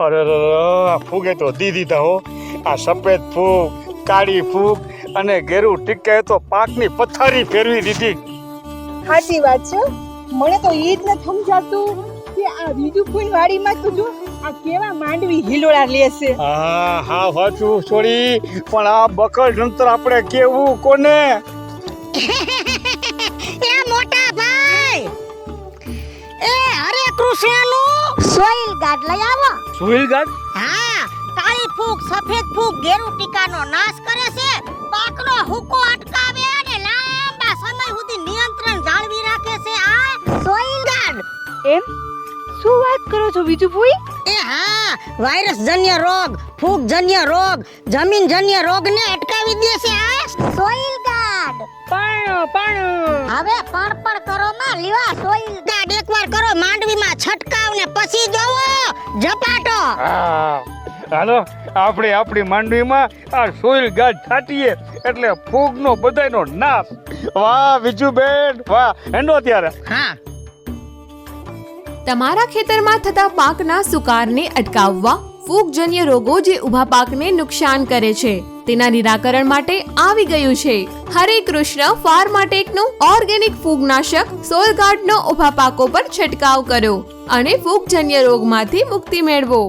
અરે આ ફૂગે તો દી દીધા હો. આ સફેદ ફૂગ, કાળી ફૂગ અને ઘેરું ટીકાએ તો પાકની પથારી ફેરવી દીધી. સાચી વાત છે. મને તો એ જ ન સમજાતું કે આ બીજું ફૂલ વાડીમાં તો જો આ કેવા માંડવી હિલોળા લેશે. હા વાંચું છોડી, પણ આ બકલ જંતર આપણે કેવું કોને? એ મોટા ભાઈ, એ હરે કૃષ્ણનું સોઈલ ગાર્ડ લઈ આવો. Soil guard? હા, કાળી ફૂગ, સફેદ ફૂગ ઘેરું ટીકાનો નાશ કરે છે, પાકનો હુકો અટકાવે અને લાંબા સમય સુધી નિયંત્રણ જાળવી રાખે છે. આ સોઈલ ગાર્ડ. એમ શું વાત કરો છો બીજું ફૂઈ? એ હા, વાયરસ જન્ય રોગ, ફૂગ જન્ય રોગ, જમીન જન્ય રોગને અટકાવી દે છે આ સોઈલ ગાર્ડ. પણ હવે પણ કરો માં લીવા સોઈલ ગાર્ડ એકવાર કરો માંડવીમાં છટકાવ ને પછી જોવો ઝપાટો. હાલો આપણે આપણી માંડવીમાં આ સોઈલ ગાર્ડ છાંટીએ એટલે ફૂગનો બધાયનો નાશ. વાહ વિજુબેન વાહ, હેંડો ત્યારે. હા, તમારા ખેતરમાં થતા પાકના સુકારને અટકાવવા ફૂગજન્ય રોગો જે ઊભા પાકને નુકસાન કરે છે તેના નિરાકરણ માટે આવી ગયું છે હરે કૃષ્ણ ફાર્માટેકનું ઓર્ગેનિક ફૂગનાશક સોઈલ ગાર્ડનો ઊભા પાકો પર છંટકાવ કરો અને ફૂગજન્ય રોગમાંથી મુક્તિ મેળવો.